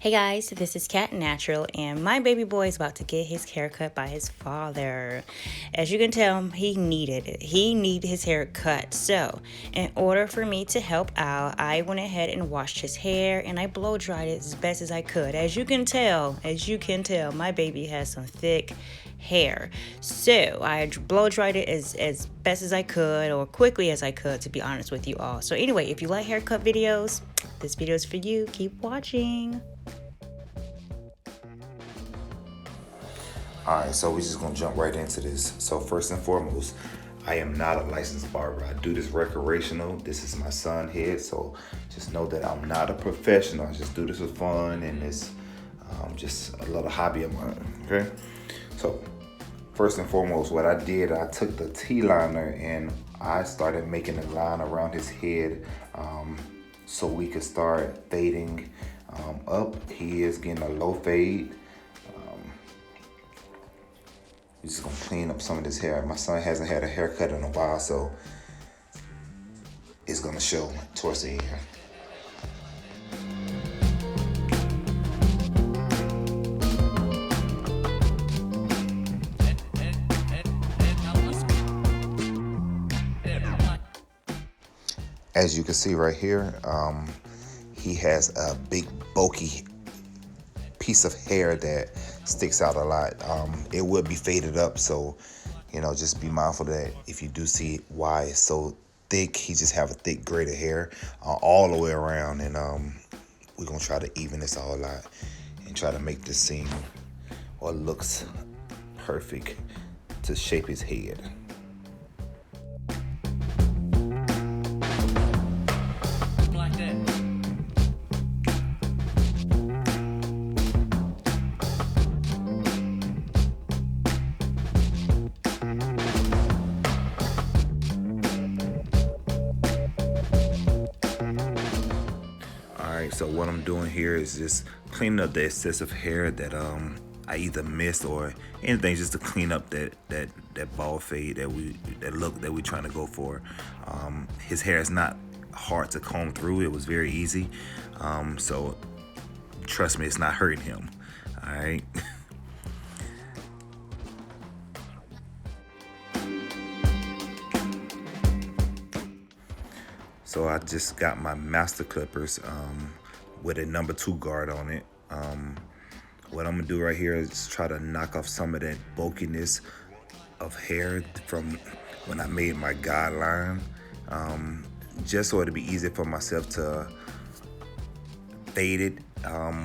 Hey guys, this is Cat Natural, and my baby boy is about to get his hair cut by his father. As you can tell, he needed it. He needed his hair cut. So, in order for me to help out, I went ahead and washed his hair and I blow dried it as best as I could. As you can tell, my baby has some thick hair. So I blow dried it as best as I could, or quickly as I could, to be honest with you all. So anyway, if you like haircut videos, this video is for you. Keep watching. Alright, so we're just gonna jump right into this. So first and foremost, I am not a licensed barber. I do this recreational. This is my son's head, so just know that I'm not a professional. I just do this for fun, and it's just a little hobby of mine, okay? So first and foremost, what I did, I took the T-liner and I started making a line around his head so we could start fading up. He is getting a low fade. We're just gonna clean up some of this hair. My son hasn't had a haircut in a while, so it's gonna show towards the end. As you can see right here, he has a big bulky piece of hair that sticks out a lot. It would be faded up, so just be mindful that if you do see why it's so thick, he just have a thick braid of hair all the way around, and we're gonna try to even this all out and try to make this seem or looks perfect to shape his head. So what I'm doing here is just cleaning up the excessive hair that I either missed or anything, just to clean up that bald fade that look that we're trying to go for. His hair is not hard to comb through. It was very easy. So trust me, it's not hurting him. All right. So I just got my master clippers with a number 2 guard on it. What I'm gonna do right here is try to knock off some of that bulkiness of hair from when I made my guideline, just so it'll be easier for myself to fade it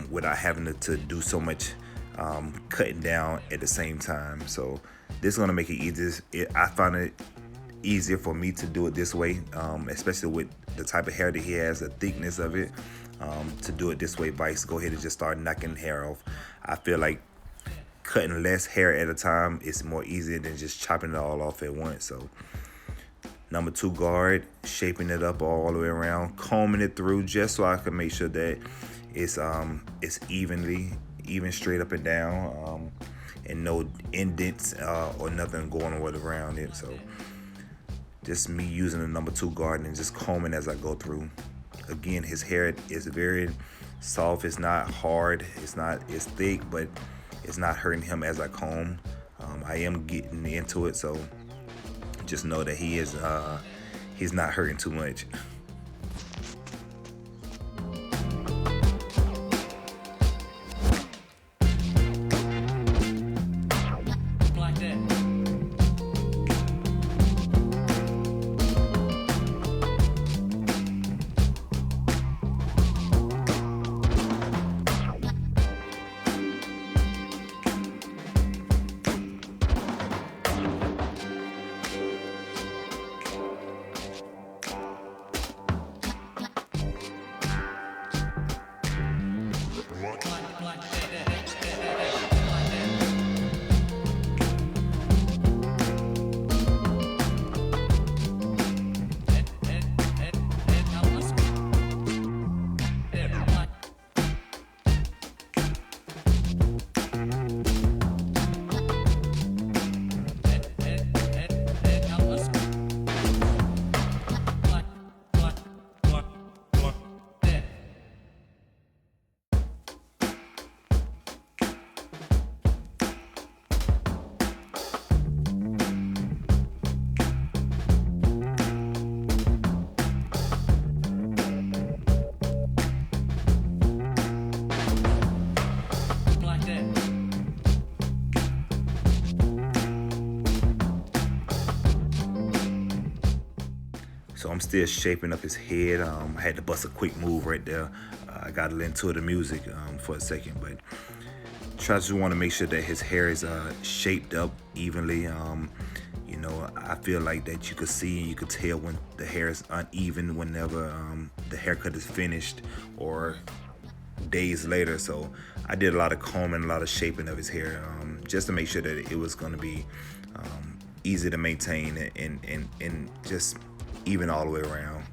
without having to do so much cutting down at the same time. So this is gonna make it easier. I find it easier for me to do it this way, especially with the type of hair that he has, the thickness of it, to do it this way. Vice, go ahead and just start knocking hair off. I feel like cutting less hair at a time is more easier than just chopping it all off at once. So number 2 guard, shaping it up all the way around, combing it through just so I can make sure that it's even straight up and down, and no indents or nothing going on around it. So just me using the number 2 guard and just combing as I go through. Again, his hair is very soft. It's not hard. It's thick, but it's not hurting him as I comb. I am getting into it, so just know that he's not hurting too much. still shaping up his head. I had to bust a quick move right there. I got into the music for a second, but just want to make sure that his hair is shaped up evenly. You know, I feel like that you could see, you could tell when the hair is uneven whenever the haircut is finished or days later. So I did a lot of combing, a lot of shaping of his hair, just to make sure that it was going to be easy to maintain and just even all the way around.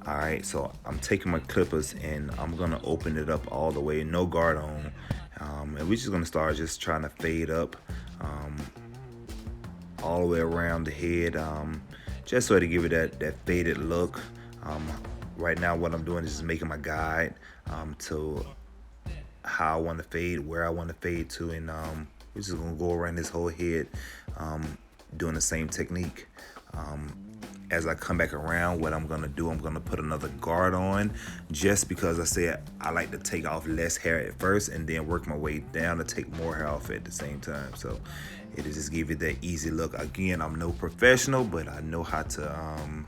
Alright, so I'm taking my clippers and I'm gonna open it up all the way, no guard on. And we're just gonna start just trying to fade up all the way around the head, just so to give it that faded look. Right now what I'm doing is just making my guide to how I want to fade, where I want to fade to, and we're just gonna go around this whole head doing the same technique. As I come back around, what I'm gonna do, I'm gonna put another guard on, just because I said I like to take off less hair at first and then work my way down to take more hair off at the same time. So it'll just give you that easy look. Again, I'm no professional, but I know how to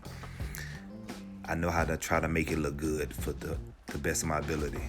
try to make it look good for the best of my ability.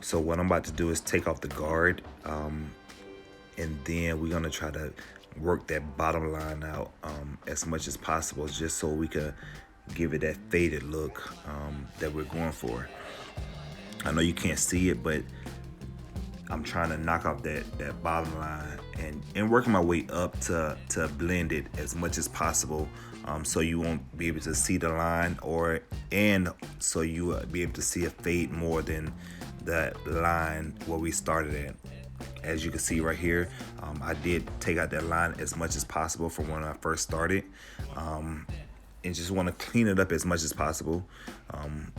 So what I'm about to do is take off the guard, and then we're gonna try to work that bottom line out as much as possible, just so we can give it that faded look that we're going for. I know you can't see it, but I'm trying to knock off that bottom line and working my way up to blend it as much as possible, so you won't be able to see the line, and so you will be able to see a fade more than that line where we started at. As you can see right here, I did take out that line as much as possible from when I first started, and just want to clean it up as much as possible. And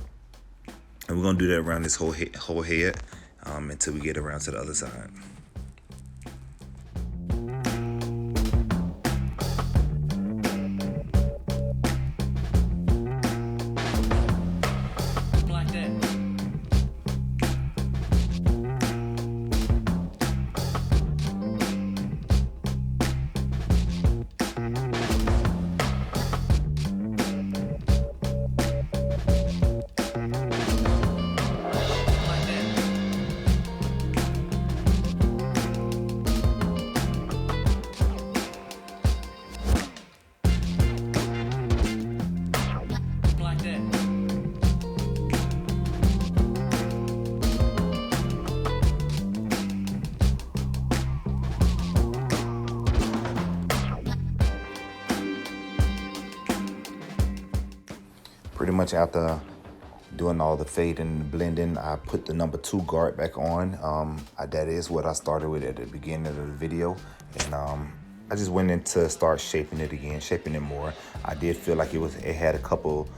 we're gonna do that around this whole head until we get around to the other side. Pretty much after doing all the fading and blending, I put the number 2 guard back on. That is what I started with at the beginning of the video. And I just went in to start shaping it again, shaping it more. I did feel like it had a couple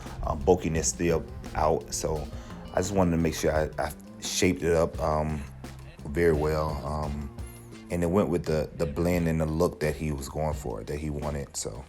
bulkiness still out. So I just wanted to make sure I shaped it up very well. And it went with the blend and the look that he was going for, that he wanted. So.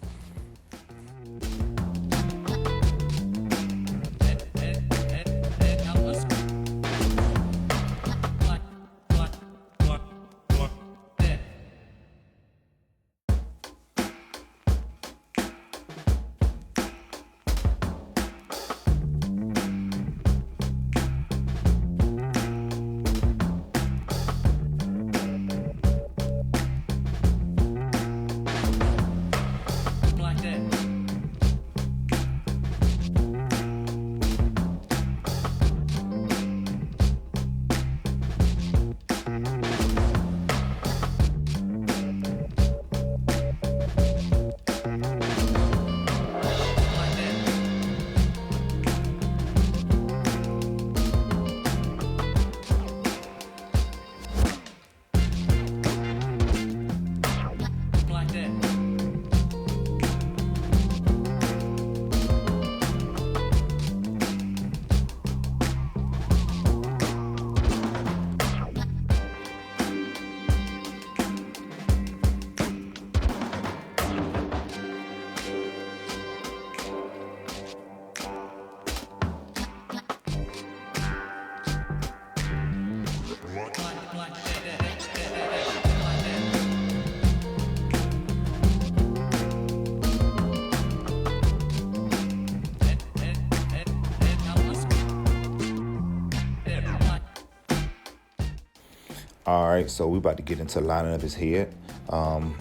All right, so we about to get into lining up his head. The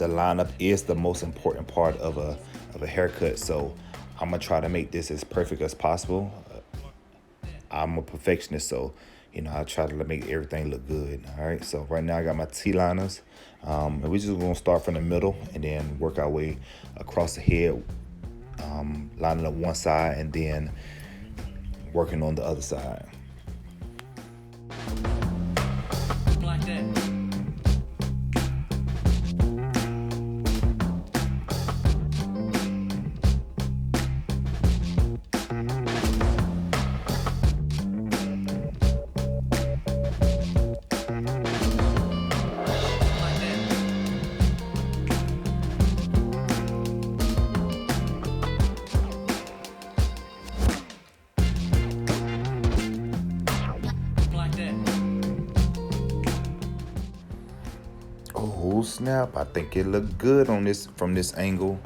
lineup is the most important part of a haircut, so I'm gonna try to make this as perfect as possible. I'm a perfectionist, so I try to make everything look good. All right, so right now I got my T-liners, and we're just gonna start from the middle and then work our way across the head, lining up one side and then working on the other side. Like that. Oh snap, I think it looked good on this from this angle.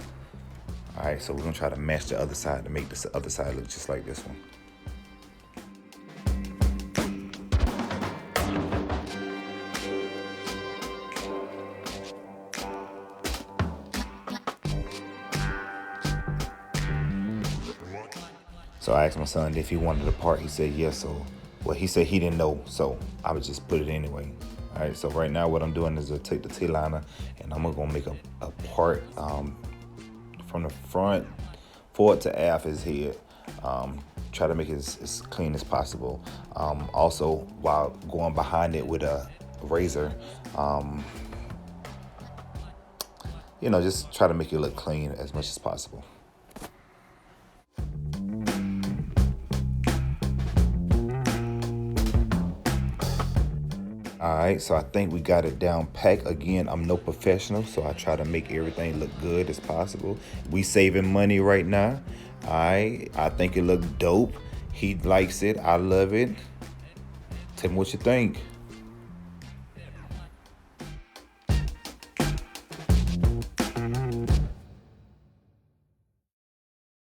All right, so we're gonna try to match the other side to make this other side look just like this one. So I asked my son if he wanted a part. He said yes. So, well, he said he didn't know, so I would just put it anyway. All right, so right now what I'm doing is I take the T-liner and I'm gonna make a part from the front forward to aft his head. Try to make it as clean as possible. Also, while going behind it with a razor, just try to make it look clean as much as possible. All right, so I think we got it down packed. Again, I'm no professional, so I try to make everything look good as possible. We saving money right now. All right, I think it looked dope. He likes it. I love it. Tell me what you think.